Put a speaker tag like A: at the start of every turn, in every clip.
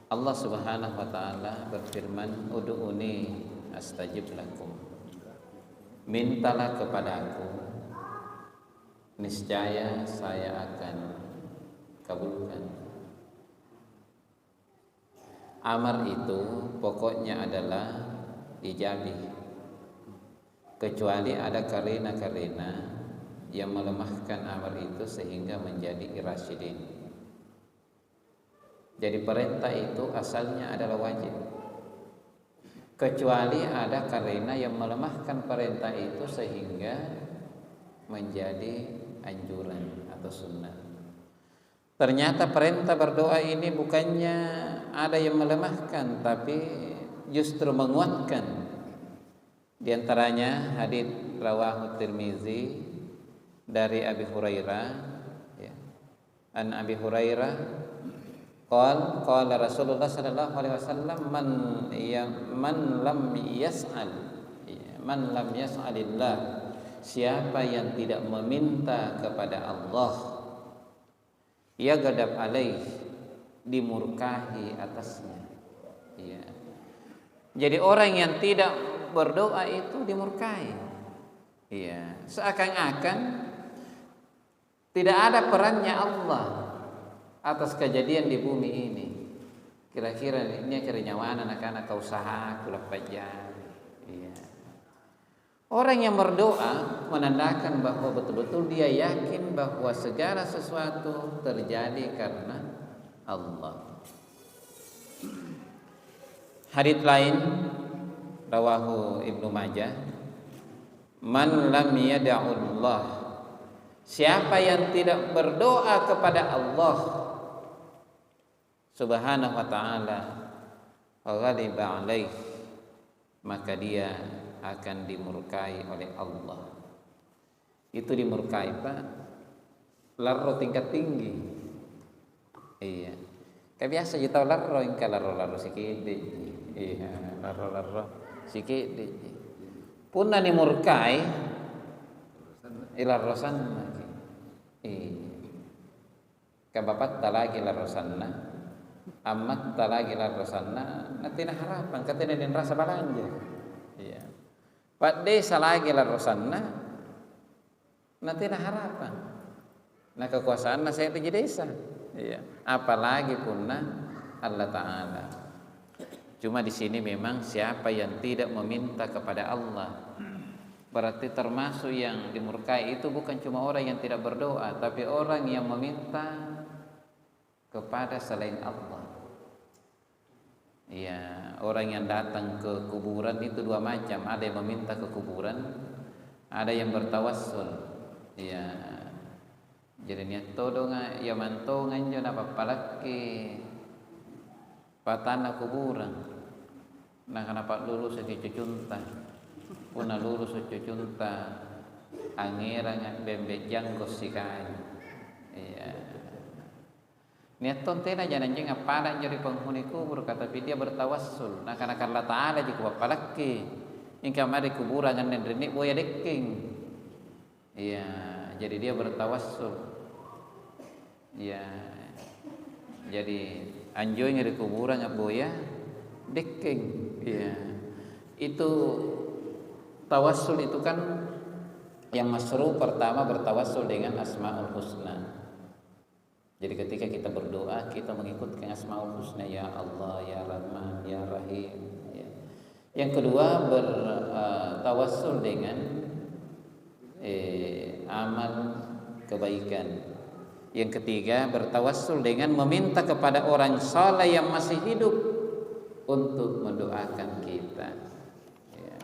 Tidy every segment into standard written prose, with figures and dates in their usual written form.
A: Allah Subhanahu wa taala berfirman, "Ud'uni astajib lakum." Mintalah kepadaku, niscaya saya akan kabulkan. Amar itu pokoknya adalah ijabi, kecuali ada karena yang melemahkan amar itu sehingga menjadi irasyidin. Jadi perintah itu asalnya adalah wajib, kecuali ada karena yang melemahkan perintah itu sehingga menjadi anjuran atau sunnah. Ternyata perintah berdoa ini bukannya ada yang melemahkan, tapi justru menguatkan. Di antaranya hadits rawahu Tirmizi dari Abi Hurairah, ya. An Abi Hurairah qala Rasulullah sallallahu alaihi wasallam man lam yas'alillah, siapa yang tidak meminta kepada Allah, ya gadab alaih, dimurkahi atasnya. Ya. Jadi orang yang tidak berdoa itu dimurkai. Ya, seakan-akan tidak ada perannya Allah atas kejadian di bumi ini. Kira-kira ini kerenyawan anak-anak usaha kula pajar. Iya. Orang yang berdoa menandakan bahwa betul-betul dia yakin bahwa segala sesuatu terjadi karena Allah. Hadits lain rawahu Ibnu Majah, man lam yada'ullah, siapa yang tidak berdoa kepada Allah Subhanahu wa ta'ala, ghadiba alaih, maka dia akan dimurkai oleh Allah. Itu dimurkai Pak, larro tingkat tinggi. Iya. Kayak biasa kita tahu larro ingka larro sikit. Iya, larro sikit. Punna dimurkai larro sanna. Iya. Kabapat talagi larro sanna. Amat talagi larro sanna. Natina harapan katanya din rasa balanja. Iya. Pak desa lagi larro sanna. Natina harapan. Nah kekuasaan saya di desa. Iya. Apalagi punna Allah Ta'ala. Cuma di sini memang siapa yang tidak meminta kepada Allah, berarti termasuk yang dimurkai itu bukan cuma orang yang tidak berdoa, tapi orang yang meminta kepada selain Allah. Ya, orang yang datang ke kuburan itu dua macam, ada yang meminta ke kuburan, ada yang bertawassul. Ya, jadi niat todong ya mantongan jo na papalaki patana kuburan. Nah kenapa lulus cucunta, puna lulus cucunta, angirang bembe janggos sikai. Iya. Niat tontena jangan jangan pada jadi penghuni kubur kata dia bertawassul. Nah karena Allah Ta'ala jika papalaki, ingkang mari kuburan dengan renik boya deking. Iya, jadi dia bertawassul. Iya. Jadi anjoy ngeri kuburan ngak boya deking. Iya. Itu tawassul itu kan yang masyru' pertama bertawassul dengan Asmaul Husna. Jadi ketika kita berdoa kita mengikutkan Asmaul Husna, ya Allah, ya Rahman, ya Rahim. Ya. Yang kedua bertawassul dengan amal kebaikan. Yang ketiga bertawassul dengan meminta kepada orang saleh yang masih hidup untuk mendoakan kita. Ya.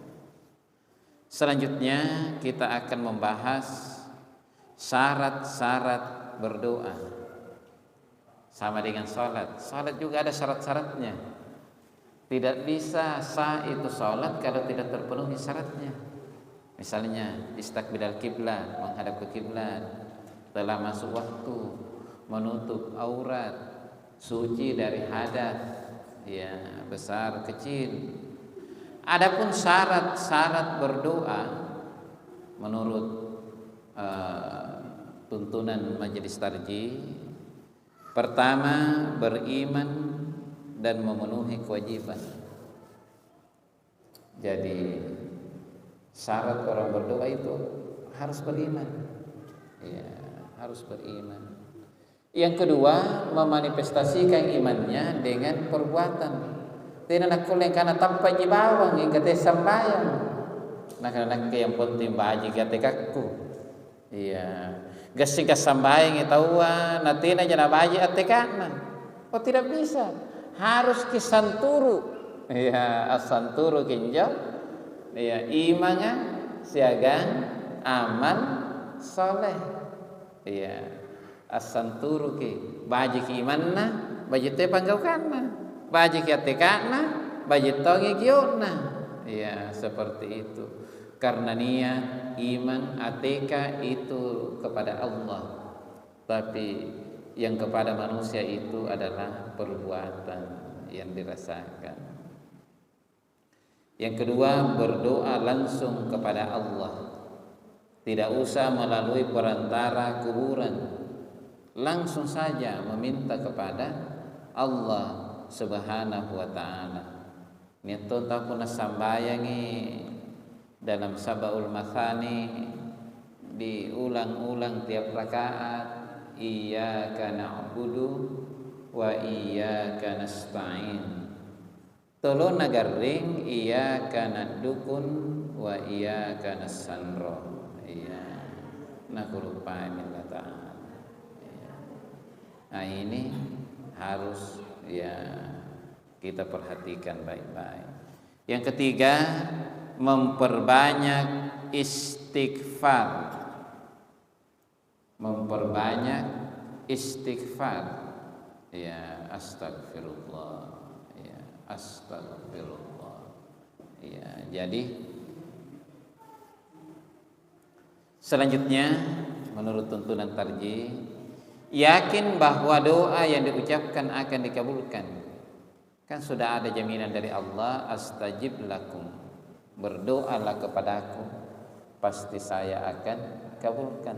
A: Selanjutnya kita akan membahas syarat-syarat berdoa. Sama dengan salat. Salat juga ada syarat-syaratnya. Tidak bisa sah itu salat kalau tidak terpenuhi syaratnya. Misalnya istakbilal kiblat, menghadap ke kiblat, telah masuk waktu, menutup aurat, suci dari hadas, ya besar kecil. Adapun syarat-syarat berdoa menurut tuntunan Majelis Tarjih, pertama beriman dan memenuhi kewajiban. Jadi syarat orang berdoa itu harus beriman. Ya, harus beriman. Yang kedua, memanifestasikan imannya dengan perbuatan. Tidak nak kulen karena tanpa jibawang hingga te sambayang. Nak yang penting baji kate kakku. Iya. Gasing ka sambayang itawa natina jana baji atekana. Oh tidak bisa. Harus kisanturu. Iya, asanturu kinjo. Iya, imanga siagan amal soleh. Iya, asanturu ki baji ki imanna baji te panggaukanna baji ki atekana baji tongi kiona. Iya, seperti itu. Karena niat iman ateka itu kepada Allah, tapi yang kepada manusia itu adalah perbuatan yang dirasakan. Yang kedua, berdoa langsung kepada Allah, tidak usah melalui perantara kuburan, langsung saja meminta kepada Allah Subhanahu wa ta'ala. Nito tak puna sambayangi dalam Sabaul Mathani diulang-ulang tiap rakaat, iyyaka na'budu wa iyyaka nasta'in. Tolong nagaring iyyaka nadukun wa iyyaka nasanro. Iya. Nakurupai minta ta'ala. Nah ini harus ya kita perhatikan baik-baik. Yang ketiga, memperbanyak istighfar. Memperbanyak istighfar. Ya, astagfirullah. Ya, astagfirullah. Ya, jadi selanjutnya menurut tuntunan tarjih, yakin bahwa doa yang diucapkan akan dikabulkan. Kan sudah ada jaminan dari Allah, astajib lakum. Berdoalah kepadaku, pasti saya akan kabulkan.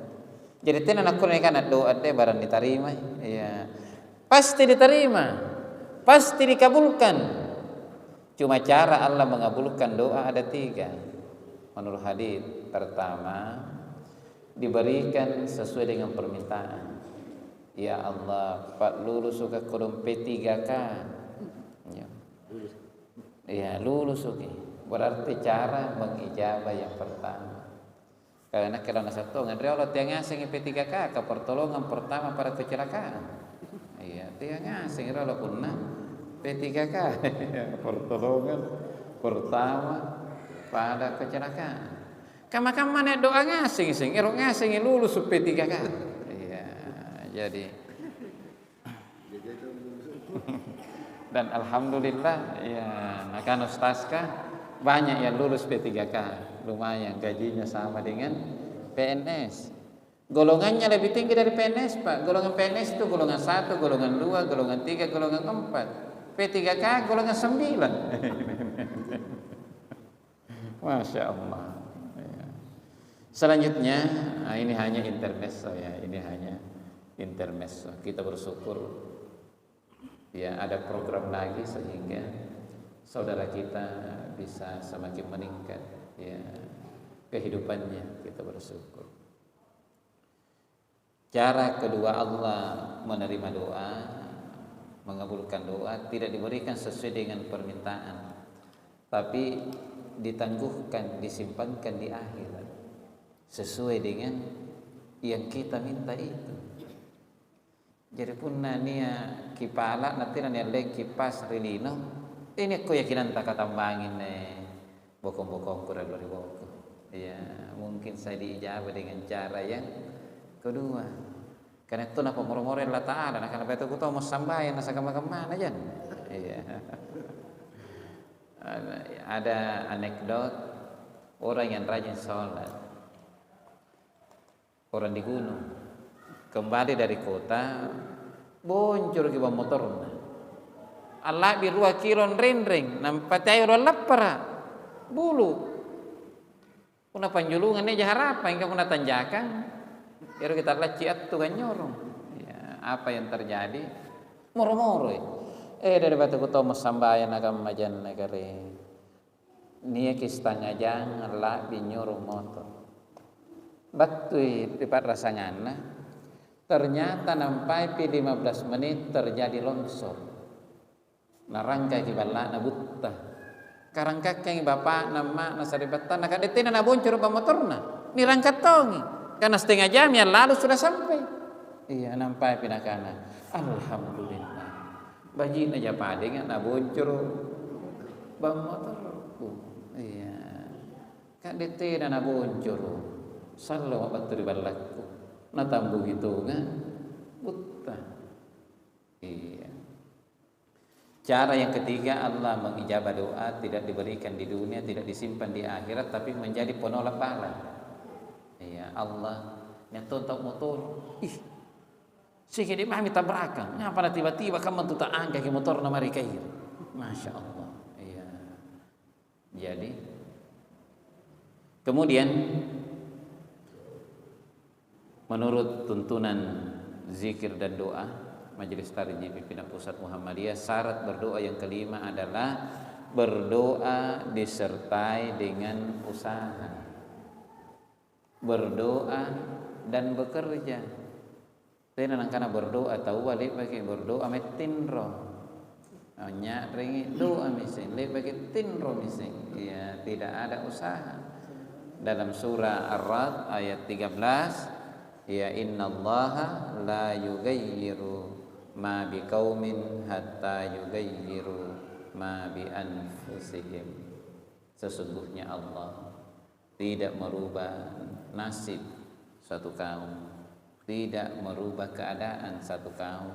A: Jadi tenan aku nekan doa teh barang diterima, ya pasti diterima, pasti dikabulkan. Cuma cara Allah mengabulkan doa ada 3 menurut hadis. Pertama, diberikan sesuai dengan permintaan. Ya Allah, Pak lulus suka kurung P3K. Ya lulus oke. Berarti cara mengijabah yang pertama. Karena kalau nasatu ngandre Allah tiang ngasing P3K ke pertolongan pertama pada kecelakaan. Iya, tiang ngasing Allah punna P3K pertolongan pertama pada kecelakaan. Kama mana doa ngasing sing, ero ngasing lulus P3K. Iya, jadi dan alhamdulillah ya akan ustazkah banyak yang lulus P3K, lumayan gajinya sama dengan PNS. Golongannya lebih tinggi dari PNS, Pak. Golongan PNS itu golongan 1, golongan 2, golongan 3, golongan 4. P3K golongan 9. Masya Allah. Selanjutnya, ini hanya intermezzo ya, ini hanya intermezzo. Kita bersyukur ya ada program lagi sehingga saudara kita bisa semakin meningkat ya kehidupannya, kita bersyukur. Cara kedua Allah menerima doa, mengabulkan doa tidak diberikan sesuai dengan permintaan, tapi ditangguhkan, disimpankan di akhirat sesuai dengan yang kita minta itu. Jadi pun nania kipala nanti nania lek kipas rilino. Ini keyakinan tak katambangin bokong-bokong kurang dari bokong. Ya mungkin saya diijabah dengan cara yang kedua. Karena itu napa moro-moro Allah Ta'ala. Nah karena itu aku tahu mau sambayan nasa kemana aja. Iya. Ada anekdot orang yang rajin sholat, orang di gunung kembali dari kota boncor ke motornya. Allah bi 2 kilon ring nampak tayo lapara bulu. Kuna panjulungan ni harapan hingga kuna tanjakan. Ero kita laci attu ganyorong. Ya, apa yang terjadi? Moro-moro. dari batu kutomo sambayan agam majan negari. Nia kistanga jangan lah binyuruh motor. Batui pipat rasangana. Ternyata nampai pi 15 menit terjadi longsor. Narangka kibala na butta. Karang kakang bapak nama nasaribatan nak detina na boncor ba motorna. Ni rangkat tongi. Karena setengah jam yang lalu sudah sampai. Iya nampai pinakana. Alhamdulillah. Baji na japade nga na boncor ba motor. Iya. Kan detina na boncor. Sallo baturi balaku. Natambu gitu kan buta. Iya. Cara yang ketiga, Allah mengijabah doa tidak diberikan di dunia, tidak disimpan di akhirat, tapi menjadi penolak pahala. Iya, Allah nyato tak motor. Ih. Sehingga dia mami tabrakan. Ngapa tiba-tiba kamu tuh tak angkat ke motor na mereka itu. Masya Allah. Iya. Jadi kemudian menurut tuntunan zikir dan doa Majelis Tarjih Pimpinan Pusat Muhammadiyah, syarat berdoa yang kelima adalah berdoa disertai dengan usaha. Berdoa dan bekerja. Tenan kana berdoa tahu wali bagi berdoa metinro. Hanya ringi doa mising, le bagi tinro mising. Ya, tidak ada usaha. Dalam surah Ar-Ra'd ayat 13 ya innallaha la yughayyiru ma biqaumin hatta yughayyiru ma bi anfusihim. Sesungguhnya Allah tidak merubah nasib suatu kaum, tidak merubah keadaan satu kaum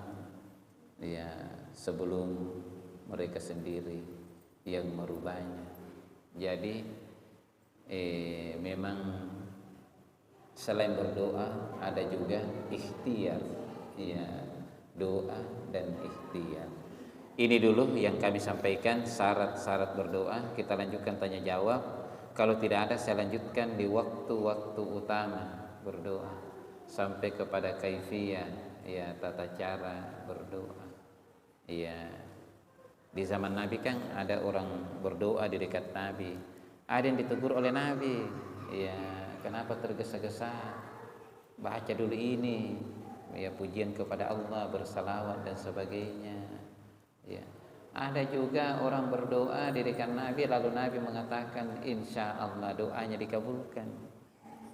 A: ya sebelum mereka sendiri yang merubahnya. Jadi memang selain berdoa ada juga ikhtiar, ya doa dan ikhtiar. Ini dulu yang kami sampaikan syarat-syarat berdoa. Kita lanjutkan tanya jawab. Kalau tidak ada saya lanjutkan di waktu-waktu utama berdoa sampai kepada kaifiyah, ya tata cara berdoa. Ya di zaman Nabi kan ada orang berdoa di dekat Nabi, ada yang ditegur oleh Nabi, ya kenapa tergesa-gesa? Baca dulu ini, ya pujian kepada Allah, bersalawat dan sebagainya. Ya. Ada juga orang berdoa di dekat Nabi, lalu Nabi mengatakan insya Allah doanya dikabulkan.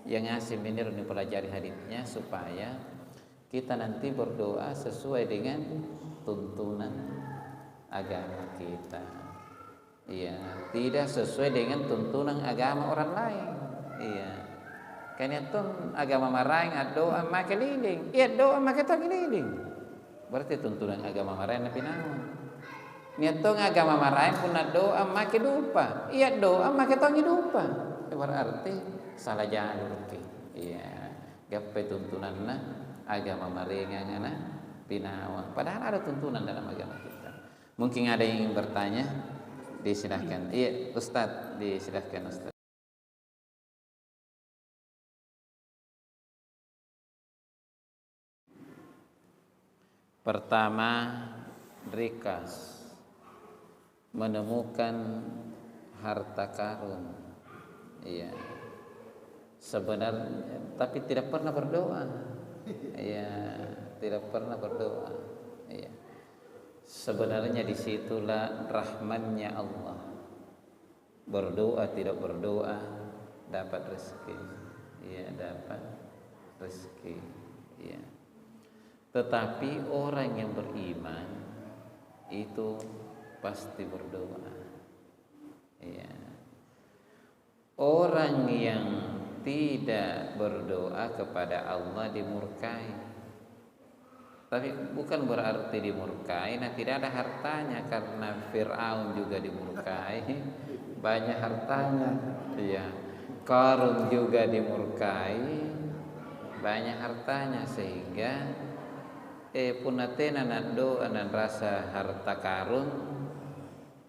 A: Yang ngasih minir mempelajari haditsnya supaya kita nanti berdoa sesuai dengan tuntunan agama kita. Ya, tidak sesuai dengan tuntunan agama orang lain. Iya. Kanya tun agama maraing doa make liling. Iya doa make tong liling. Berarti tuntunan agama maraing na pinaon. Nya tong agama maraing pun doa make dupa. Iya doa make tong dupa. Berarti salah jalur ki. Iya. Gape tuntunanna agama maraing ngana pinaon. Padahal ada tuntunan dalam agama kita. Mungkin ada yang ingin bertanya, disilahkan. Iya, Ustaz, disilahkan Ustaz. Pertama, rikas menemukan harta karun. Iya. Sebenarnya tapi tidak pernah berdoa. Iya, tidak pernah berdoa. Iya. Sebenarnya disitulah rahmannya Allah. Berdoa tidak berdoa dapat rezeki. Iya, dapat rezeki. Iya. Tetapi orang yang beriman itu pasti berdoa. Ya. Orang yang tidak berdoa kepada Allah dimurkai. Tapi bukan berarti dimurkai, nah tidak ada hartanya karena Fir'aun juga dimurkai, banyak hartanya. Ya. Qarun juga dimurkai, banyak hartanya sehingga punatena nando anan rasa harta karun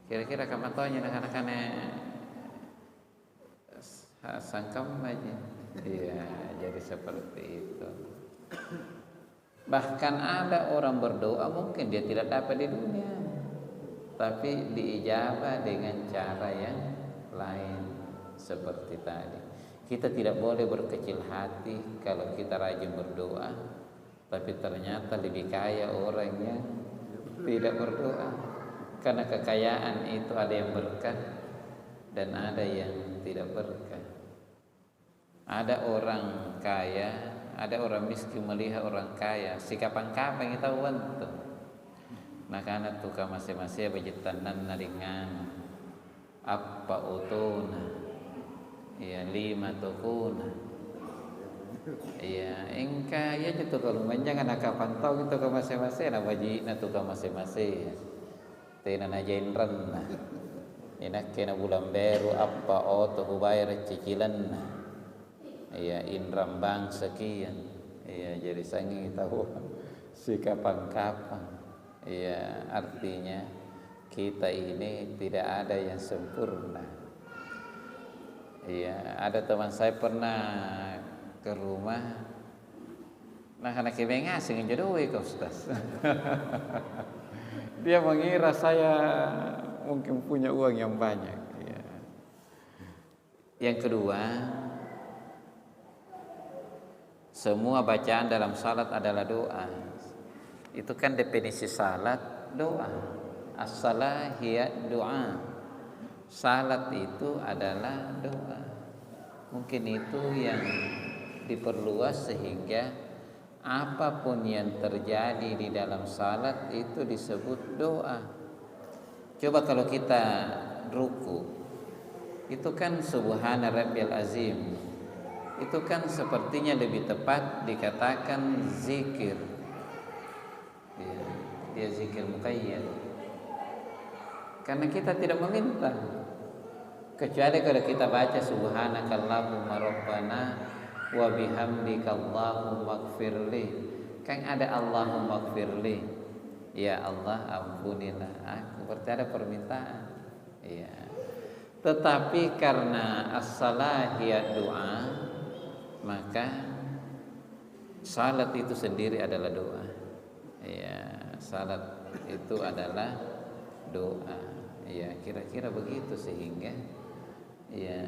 A: kira-kira kamatonya anak-anaknya sangkam aja. Iya, jadi seperti itu. Bahkan ada orang berdoa mungkin dia tidak dapat di dunia. tapi diijabah dengan cara yang lain seperti tadi. Kita tidak boleh berkecil hati kalau kita rajin berdoa, tapi ternyata lebih kaya orang yang tidak berdoa. Karena kekayaan itu ada yang berkah dan ada yang tidak berkah. Ada orang kaya, ada orang miskin melihat orang kaya, si kapan-kapan kita wantu. Maka anak tuka masing-masing bejetanan naringan apa utuna, ya 5 tukuna, ya engka ya itu kalau menjangan nak pantau gitu ke masing-masing, na baji na tuka masing-masing, tena na jenran, enak kena bulan baru apa oto bayar cicilan. Ya inram bang sekian, ya jadi sangi tahu si kapan-kapan. Ya artinya kita ini tidak ada yang sempurna. Ya ada teman saya pernah ke rumah, nah anak kebenga sing jodoh ke Ustaz. Dia mengira saya mungkin punya uang yang banyak. Ya. Yang kedua, semua bacaan dalam salat adalah doa. Itu kan definisi salat, doa. As-salah hiya doa. Salat itu adalah doa. Mungkin itu yang diperluas sehingga apapun yang terjadi di dalam salat itu disebut doa. Coba kalau kita ruku, itu kan subhana rabbiyal azim. Itu kan sepertinya lebih tepat dikatakan zikir. Ya, dia zikir muqayyad. Karena kita tidak meminta, kecuali kalau kita baca subhanakallahumma rabbana wa bihamdika allahumma ighfirli. Kan ada allahumma ighfirli. Ya Allah ampunilah aku. Berarti ada permintaan. Ya. Tetapi karena as-salah hiya doa, maka salat itu sendiri adalah doa. Ya, salat itu adalah doa. Ya, kira-kira begitu sehingga ya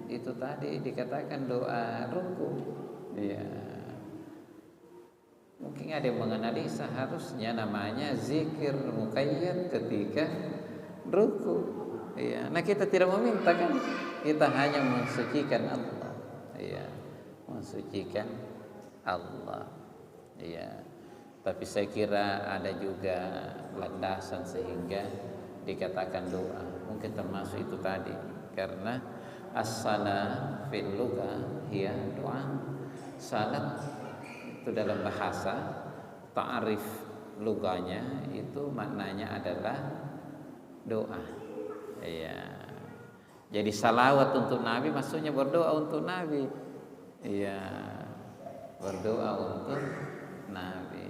A: itu tadi dikatakan doa ruku. Ya. Mungkin ada yang menganalisa harusnya namanya zikir muqayyad ketika ruku. Ya. Nah, kita tidak meminta kan, kita hanya mensucikan Allah. Ya. Mensucikan Allah. Ya. Tapi saya kira ada juga landasan sehingga dikatakan doa. Mungkin termasuk itu tadi, karena as-salah fil lugha hiya doa. Salat itu dalam bahasa ta'rif luganya itu maknanya adalah doa. Ya. Jadi salawat untuk Nabi maksudnya berdoa untuk Nabi. Iya, berdoa untuk Nabi.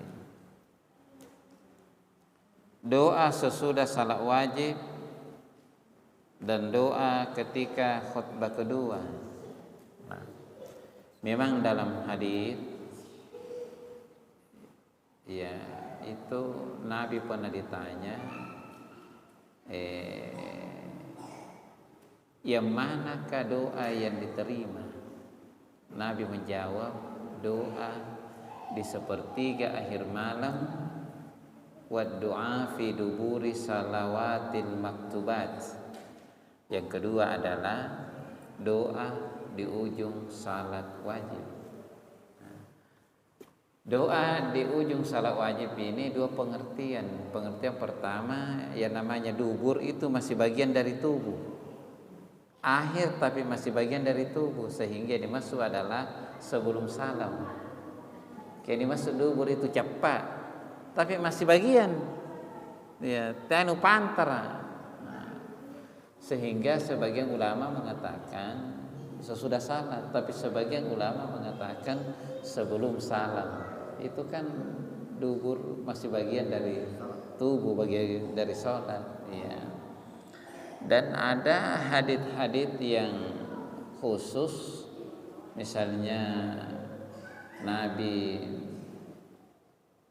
A: Doa sesudah salat wajib dan doa ketika khutbah kedua. Nah, memang dalam hadis ya itu Nabi pernah ditanya yang manakah doa yang diterima? Nabi menjawab, doa di sepertiga akhir malam, wa du'a fi duburi salawatil maktubat. Yang kedua adalah doa di ujung salat wajib. Doa di ujung salat wajib ini dua pengertian. Pengertian pertama, yang namanya dubur itu masih bagian dari tubuh, akhir tapi masih bagian dari tubuh, sehingga dimaksud adalah sebelum salam. Kayak dimaksud dubur itu cepat, tapi masih bagian, ya, tanu pantara. Sehingga sebagian ulama mengatakan sesudah salat, tapi sebagian ulama mengatakan sebelum salam. Itu kan dubur masih bagian dari tubuh, bagian dari salat, ya. Dan ada hadits-hadits yang khusus, misalnya Nabi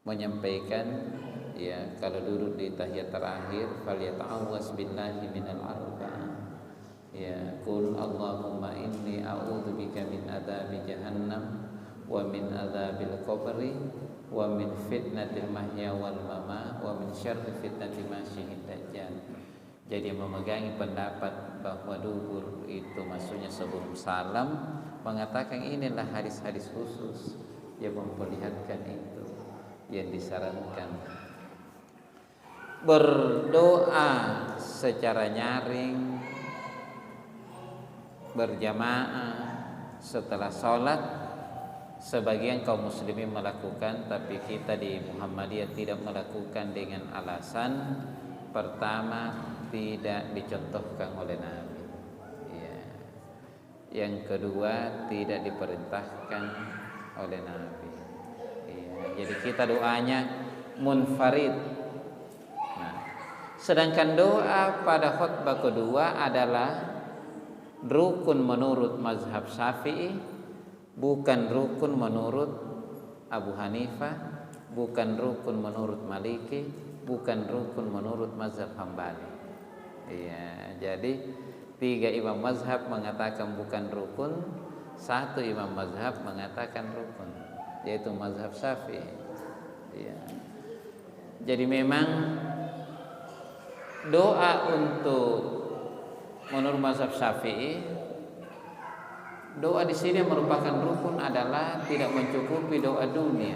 A: menyampaikan ya kalau duduk di tahiyat terakhir falyata'awwas billahi minal arba'ah. Ya, qul Allahumma inni a'udzubika min adzabi jahannam wa min adzabil qabri wa min fitnatil mahya wal mamat wa min syarri fitnatil masyihid dajjal. Jadi memegangi pendapat bahwa dubur itu maksudnya sebelum salam, mengatakan inilah hadis-hadis khusus yang memperlihatkan itu, yang disarankan. Berdoa secara nyaring, berjamaah setelah sholat, sebagian kaum muslimin melakukan, tapi kita di Muhammadiyah tidak melakukan dengan alasan pertama tidak dicontohkan oleh Nabi, ya. Yang kedua tidak diperintahkan oleh Nabi, ya. Jadi kita doanya munfarid. Nah, sedangkan doa pada khutbah kedua adalah rukun menurut mazhab Syafi'i, bukan rukun menurut Abu Hanifah, bukan rukun menurut Maliki, bukan rukun menurut mazhab Hambali. Ya, jadi 3 imam mazhab mengatakan bukan rukun, 1 imam mazhab mengatakan rukun, yaitu mazhab Syafi'i. Ya. Jadi memang doa untuk menurut mazhab Syafi'i, doa di sini merupakan rukun adalah tidak mencukupi doa dunia,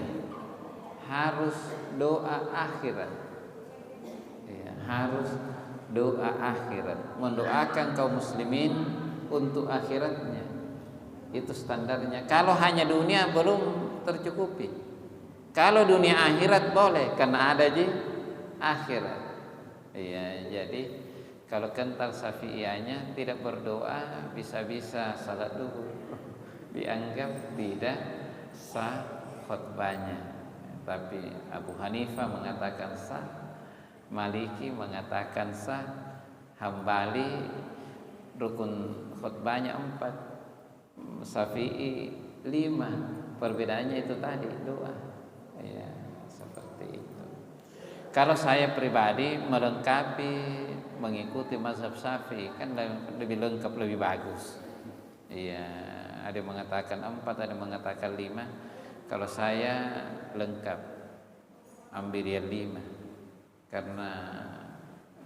A: harus doa akhirat. Ya, harus doa akhirat, mendoakan kaum muslimin untuk akhiratnya. Itu standarnya. Kalau hanya dunia belum tercukupi. Kalau dunia akhirat boleh karena ada di akhirat. Ya, jadi kalau kental Syafi'iyahnya tidak berdoa, bisa-bisa salat duhur dianggap tidak sah khutbahnya. Tapi Abu Hanifah mengatakan sah, Maliki mengatakan sah, Hambali rukun khutbahnya 4, Syafi'i 5. Perbedaannya itu tadi doa. Ya, seperti itu. Kalau saya pribadi melengkapi mengikuti mazhab Syafi'i kan lebih lengkap, lebih bagus. Iya, ada yang mengatakan 4, ada yang mengatakan 5. Kalau saya lengkap, ambil yang 5. Karena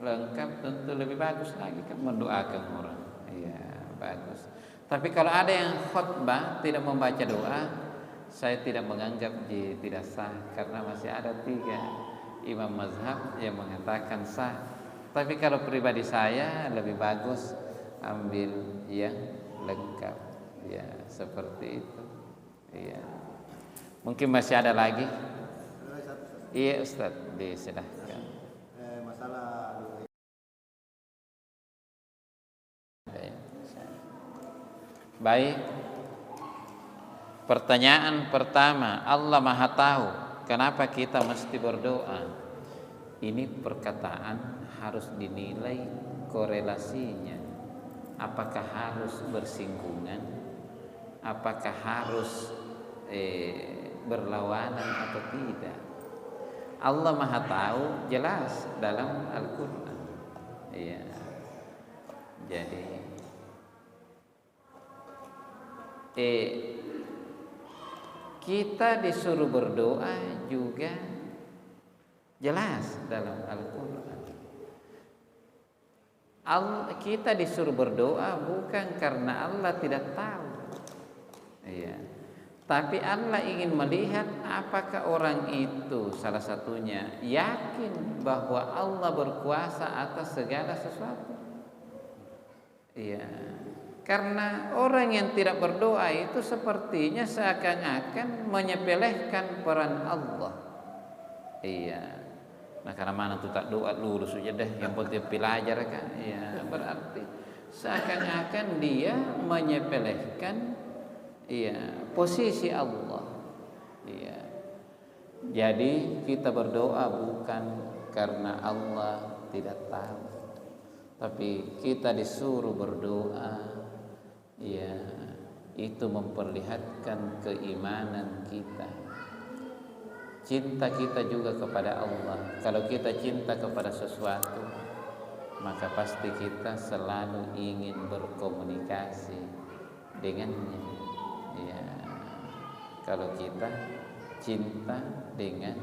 A: lengkap tentu lebih bagus lagi kan mendoakan orang. Iya, bagus. Tapi kalau ada yang khutbah tidak membaca doa, saya tidak menganggap dia tidak sah, karena masih ada 3 imam mazhab yang mengatakan sah. Tapi kalau pribadi saya lebih bagus ambil yang lengkap, ya seperti itu. Iya. Mungkin masih ada lagi? Iya Ustaz, disilahkan.
B: Masalah
A: baik. Pertanyaan pertama, Allah Maha Tahu, kenapa kita mesti berdoa? Ini perkataan harus dinilai korelasinya. Apakah harus bersinggungan? Apakah harus berlawanan atau tidak? Allah Maha Tahu jelas dalam Al-Qur'an. Iya. Jadi kita disuruh berdoa juga jelas dalam Al-Qur'an. Kita disuruh berdoa bukan karena Allah tidak tahu. Iya. Tapi Allah ingin melihat apakah orang itu salah satunya yakin bahwa Allah berkuasa atas segala sesuatu. Iya. Karena orang yang tidak berdoa itu sepertinya seakan-akan menyepelekan peran Allah. Iya. Nah, karena mana tuh tak doa lulus saja deh, yang penting belajar kan. Iya, berarti seakan-akan dia menyepelekan posisi Allah. Iya. Jadi kita berdoa bukan karena Allah tidak tahu, tapi kita disuruh berdoa. Ya, itu memperlihatkan keimanan kita. cinta kita juga kepada Allah. Kalau kita cinta kepada sesuatu, maka pasti kita selalu ingin berkomunikasi dengannya. Ya, kalau kita cinta dengan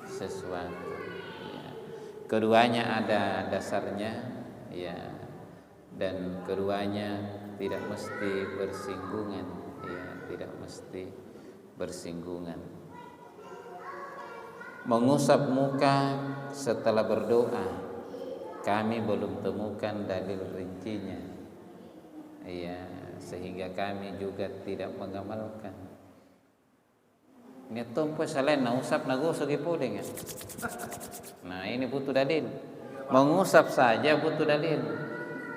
A: sesuatu, ya. Keduanya ada dasarnya, ya, dan keduanya tidak mesti bersinggungan, ya, tidak mesti bersinggungan. Mengusap muka setelah berdoa, kami belum temukan dalil rincinya, ya, sehingga kami juga tidak mengamalkan. Ini tumpu selain usap nagosok ipudeng. Nah, ini butuh dalil. Mengusap saja butuh dalil.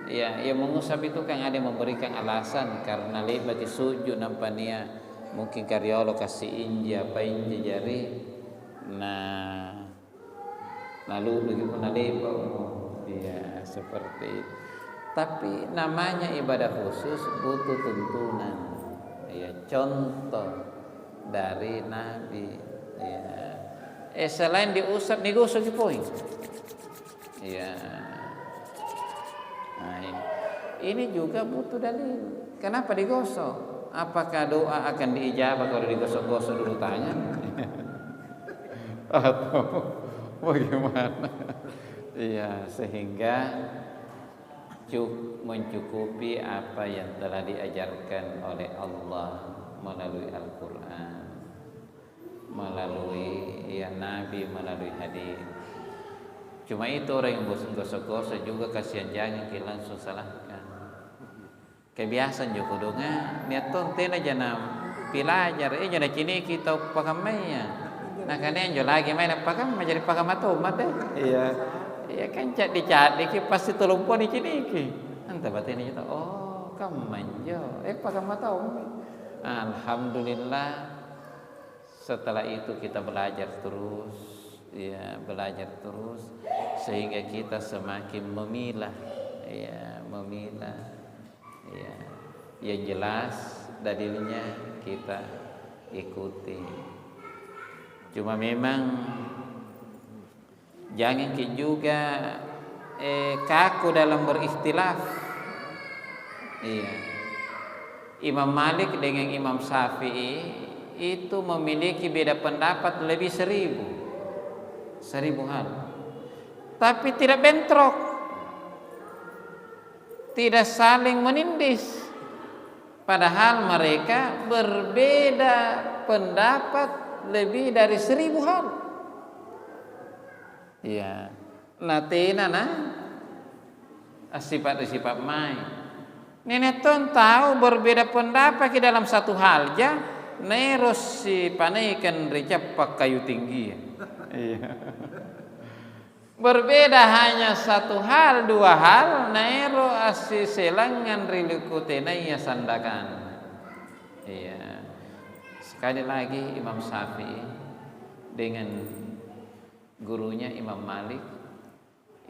A: Ya, yang mengusap itu kan ada yang memberikan alasan karena lebat sujud nampania mungkin karyolo kasih inja apa inja jari. Nah, lalu begitu naleba, ya seperti itu. Tapi namanya ibadah khusus butuh tuntunan, ya, contoh dari Nabi, ya. Selain diusap digosok poin, ya. Nah, ini juga butuh dalil. Kenapa digosok? Apakah doa akan diijabah kalau digosok-gosok dulu tangan? Atau bagaimana? Iya, sehingga mencukupi apa yang telah diajarkan oleh Allah melalui Al-Quran, melalui ya Nabi, melalui hadis. Cuma itu orang yang gosok-gosok juga kasihan, jangan kita langsung salahkan. Kebiasaan juga donga niat tonten aja nam pilajar jana kini kita pakamnya. Nah kan yang lagi main pakam jadi pakam atau mate. Iya. Iya kan cak dicari pasti telumpon di kini ki. Anta batin itu oh kamu manjo pakam atau. Alhamdulillah setelah itu kita belajar terus, ya belajar terus sehingga kita semakin memilah, ya memilah, ya yang jelas dalilnya kita ikuti. Cuma memang jangan juga kaku dalam berikhtilaf. Iya. Imam Malik dengan Imam Syafi'i itu memiliki beda pendapat lebih 1000 hal. Tapi tidak bentrok, tidak saling menindis. Padahal mereka berbeda pendapat lebih dari 1000 hal. Ya, natina sifat mai. Nenek ton tahu berbeda pendapat di dalam satu hal ja, neros si panaikan recapak kayu tinggi. Iya. Berbeda hanya satu hal, 2 hal, nero asi selangan rilikutenaya sandakan. Iya. Sekali lagi Imam Syafi'i dengan gurunya Imam Malik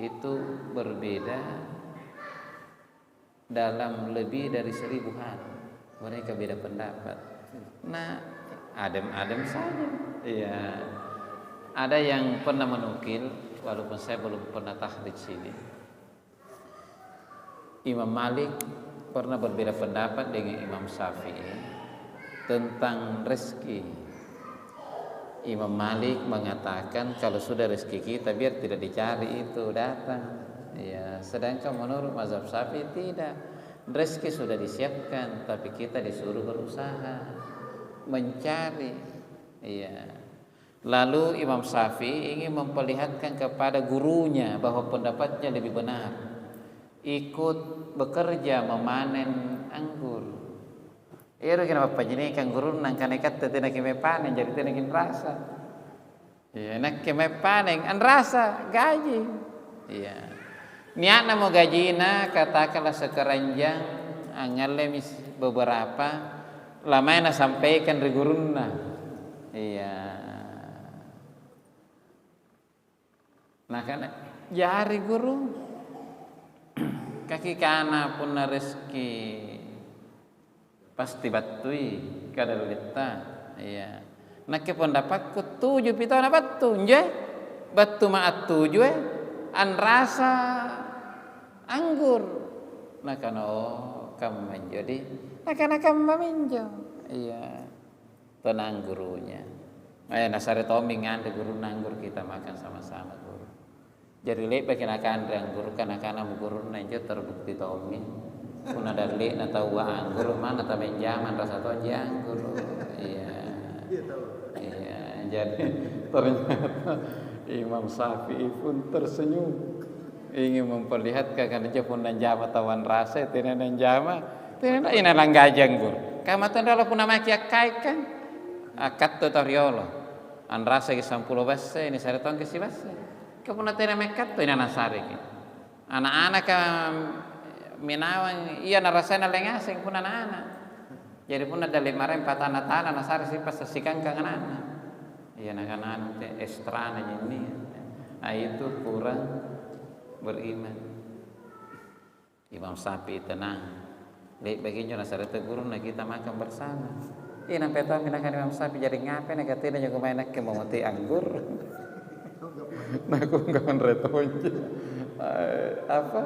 A: itu berbeda dalam lebih dari 1000 hal. Mereka beda pendapat. Nah, adem-adem saja. Iya. Ada yang pernah menukil, walaupun saya belum pernah tahrij sini. Imam Malik pernah berbeda pendapat dengan Imam Syafi'i tentang rezeki. Imam Malik mengatakan kalau sudah rezeki kita biar tidak dicari itu datang. Ya, sedangkan menurut mazhab Syafi'i tidak. Rezeki sudah disiapkan, tapi kita disuruh berusaha mencari. Ya. Lalu Imam Syafi'i ingin memperlihatkan kepada gurunya bahwa pendapatnya lebih benar. Ikut bekerja memanen anggur. Ero kenapa jadi kan guru nang kanekat tetenak keme panen jadi tenakin rasa. Ya, nak keme panen an rasa gaji. Iya. Niatna mau gajina katakanlah sekeranjang angalemis beberapa lamana sampaikan di guruna. Iya. Nah kan jari guru kaki kana pun rezeki pasti batui kada leta. Iya. Nak pendapatku 7 pita na batu nje. Batu maat 7 an rasa anggur. Nak kamu menjadi nak kamu meminjo. Iya. Tenang gurunya. Nasare Tommy ngande guru nanggur kita makan sama-sama guru. Jadi lek bagi anak anggur anak-anak guru nanjo terbukti Tommy. Pun ada lek na tahu anggur mana ta menjaman rasa tonji anggur. Iya. Iya, jadi ternyata Imam Syafi'i pun tersenyum. Ingin memperlihatkan kan dia pun nanjama tawan rasa tidak nanjama. Tidak ina langgajang guru. Kamatan dalam pun nama kia kaikan. Akat to tariolo. An rasa ki 10 bahasa ini sare tong ke si bahasa. Kapuna tena mekat to ina nasare ki. Anak-anak minawang iya narasana lengaseng pun anak-anak. Jadi pun ada 5 4 anak-anak nasare si pas sikan kang anak-anak. Iya anak-anak teh estrana ini. Itu kurang beriman. Imam Syafi'i tenang. Lek baginya nasare teh guru na kita makan bersama. Ina peto minakan Imam Syafi'i jadi ngapain nak katina juga main nak mau mati anggur. Nak nggawan retonje. Apa?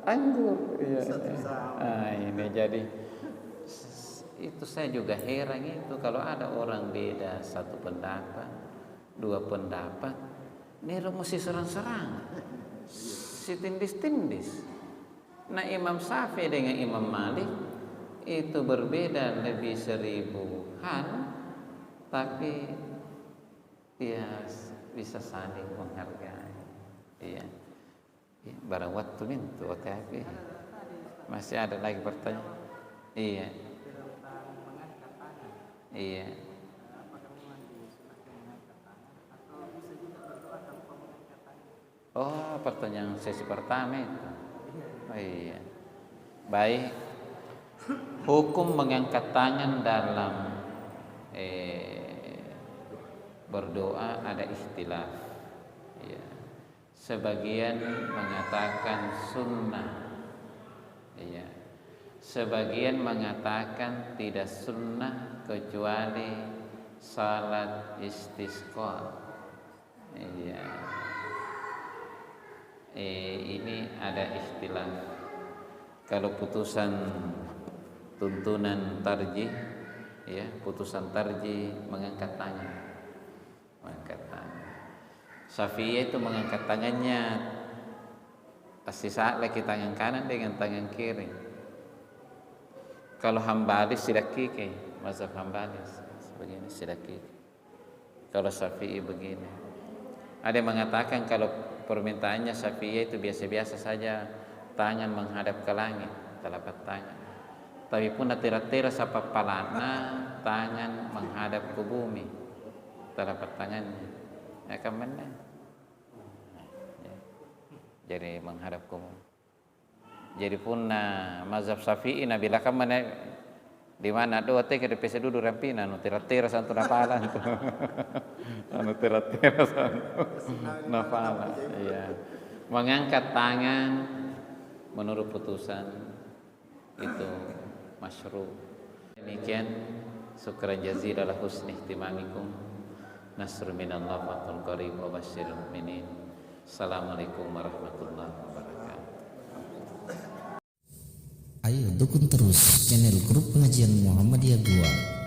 A: Anggur. Iya. Ini jadi itu saya juga heran itu kalau ada orang beda satu pendapat, 2 pendapat, ini mesti serang-serang. Si tindis-tindis. Nah Imam Syafi'i dengan Imam Malik itu berbeda lebih 1000 hal, tapi dia bisa saling menghargai. Iya. Barang waktu itu tapi masih ada lagi pertanyaan. Iya. Iya. Oh, pertanyaan sesi pertama itu. Oh, iya. Baik. Hukum mengangkat tangan dalam berdoa ada istilah. Ya. Sebagian mengatakan sunnah. Ya. Sebagian mengatakan tidak sunnah kecuali salat istisqa. Ya. Ini ada istilah. Kalau putusan tuntunan tarjih, ya putusan tarjih mengangkat tangan, Syafi'i itu mengangkat tangannya pasti saat lagi tangan kanan dengan tangan kiri. Kalau Hambalis sidak kiri, mazhab Hambalis begini sidak kiri. Kalau Syafi'i begini. Ada yang mengatakan kalau permintaannya Syafi'i itu biasa-biasa saja, tangan menghadap ke langit, telapak tangan. Tapi pun tera-tera sapa palana, tangan menghadap ke bumi, telapak tangannya. Akan mana? Jadi menghadap ke bumi. Jadi pun mazhab Syafi'i nabila kan mana di mana doa teh kada pese dudu rampina nu tera-tera santu napalan tu. Anu tera-tera santu napalan. Iya. Mengangkat tangan menurut putusan itu masyru'. Demikian syukran jazilan husni ihtimamikum. Nasrun minallah fathun qarib wa basyiril mu'minin. Assalamualaikum warahmatullahi wabarakatuh.
C: Ayo dukung terus channel Grup Pengajian Muhammadiyah 2